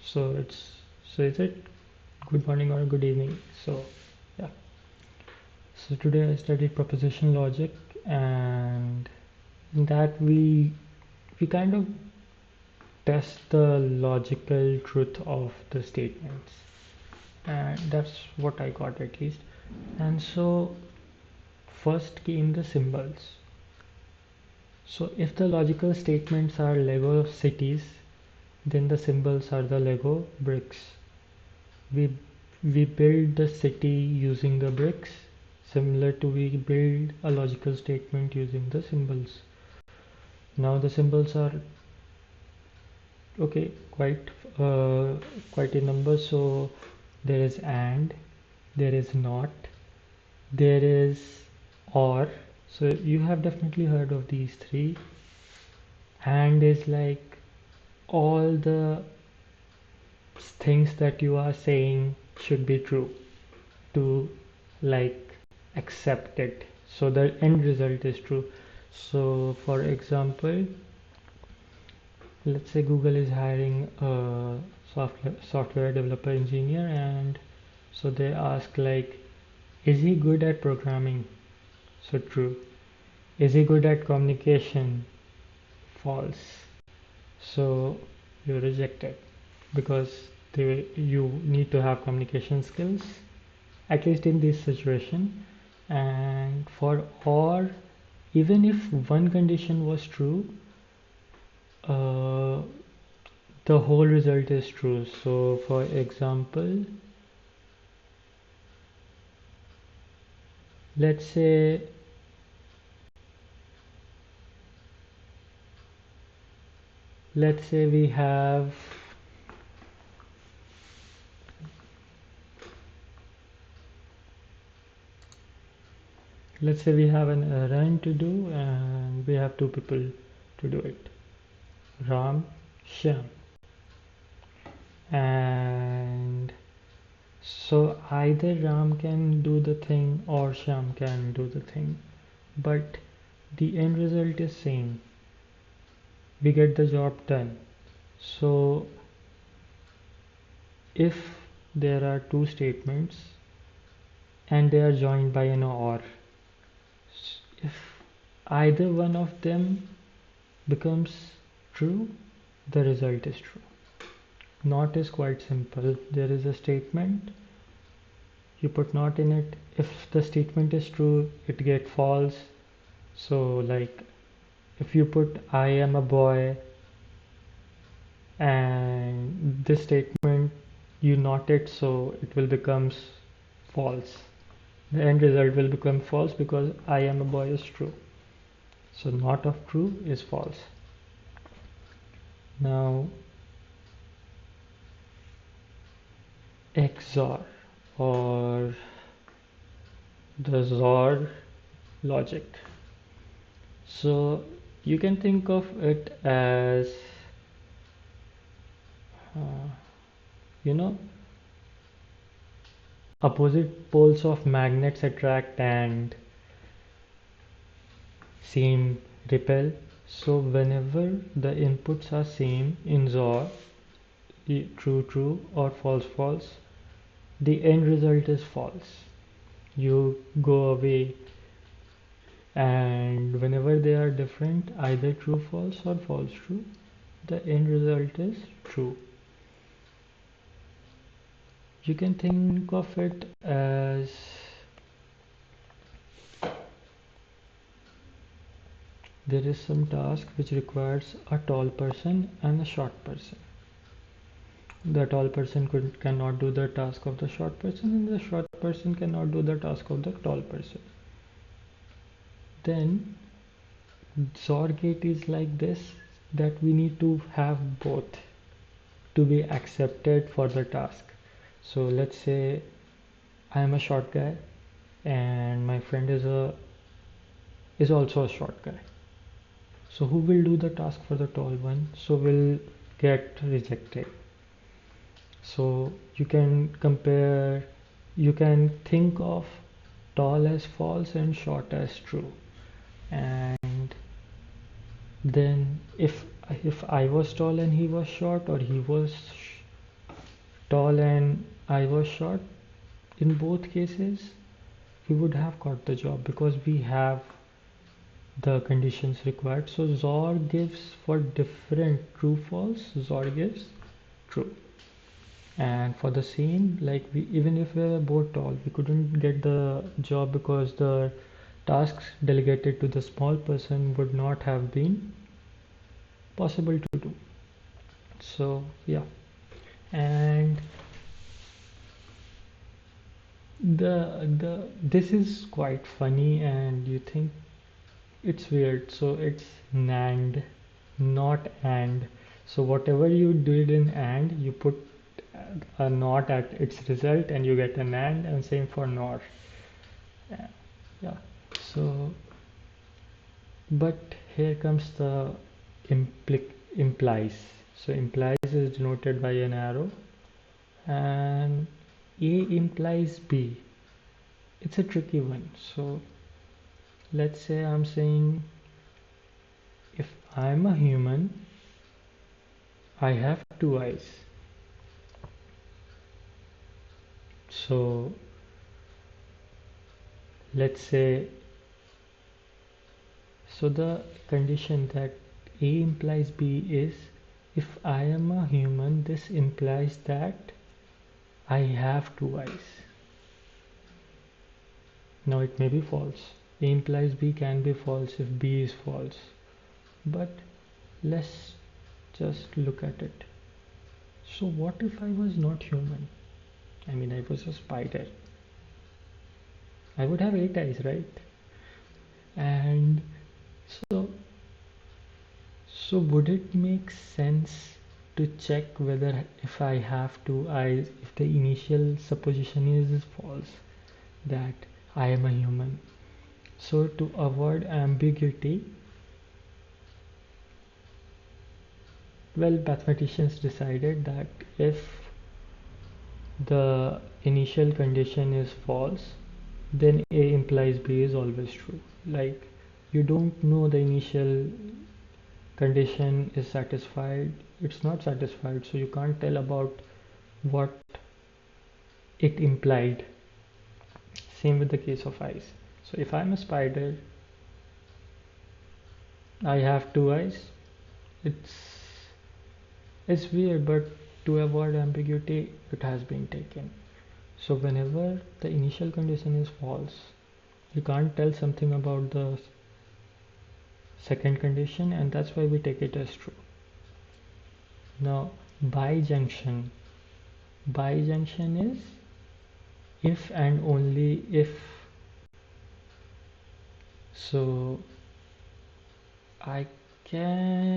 So is it good morning or good evening? So yeah. So today I studied proposition logic, and in that we kind of test the logical truth of the statements, and that's what I got at least. And so first came the symbols. So if the logical statements are Lego cities, then the symbols are the Lego bricks. We build the city using the bricks, similar to we build a logical statement using the symbols. Now the symbols are okay, quite a number. So there is and, there is not, there is or. So you have definitely heard of these three. And is like all the things that you are saying should be true to like accept it, so the end result is true. So for example, let's say Google is hiring a software developer engineer, and so they ask like, is he good at programming? So true. Is he good at communication? False. So you reject it because you need to have communication skills, at least in this situation. And for or, even if one condition was true, uh, the whole result is true. So for example, let's say we have an errand to do, and we have two people to do it, Ram, Shyam. And so either Ram can do the thing or Shyam can do the thing, but the end result is same. We get the job done. So if there are two statements and they are joined by an or, if either one of them becomes true, the result is true. Not is quite simple. There is a statement, you put not in it. If the statement is true, it get false. So like if you put I am a boy and this statement you not it, so it will becomes false. The end result will become false because I am a boy is true. So not of true is false. Now XOR, or the XOR logic. So you can think of it as uh, you know, opposite poles of magnets attract and same repel. So whenever the inputs are same in XOR, true true or false false, the end result is false. You go away, and whenever they are different, either true false or false true, the end result is true. You can think of it as there is some task which requires a tall person and a short person. The tall person cannot do the task of the short person, and the short person cannot do the task of the tall person. Then XOR gate is like this, that we need to have both to be accepted for the task. So let's say I am a short guy and my friend is also a short guy. So who will do the task for the tall one? So will get rejected. So you can compare, you can think of tall as false and short as true. And then if I was tall and he was short, or he was tall and I was short, in both cases we would have got the job because we have the conditions required. So XOR gives for different true false, XOR gives true. And for the same, like we, even if we were both tall, we couldn't get the job because the tasks delegated to the small person would not have been possible to do. So yeah, and the this is quite funny and you think it's weird. So it's NAND, not AND. So whatever you did in AND, you put a NOT at its result and you get an and same for NOR. Yeah. So, but here comes the implies. So implies is denoted by an arrow and A implies B. It's a tricky one. So let's say I'm saying if I'm a human, I have two eyes. So let's say, so the condition that A implies B is if I am a human, this implies that I have two eyes. Now it may be false. A implies B can be false if B is false. But let's just look at it. So what if I was not human? I mean, I was a spider. I would have eight eyes, right? And so, so would it make sense to check whether if I have two eyes, if the initial supposition is false, that I am a human? So to avoid ambiguity, well, mathematicians decided that if the initial condition is false, then A implies B is always true. Like you don't know the initial condition is satisfied, it's not satisfied, so you can't tell about what it implied. Same with the case of eyes. So if I'm a spider, I have two eyes. It's it's weird, but to avoid ambiguity, it has been taken. So whenever the initial condition is false, you can't tell something about the second condition, and that's why we take it as true. Now bijunction. Bijunction is if and only if. So I can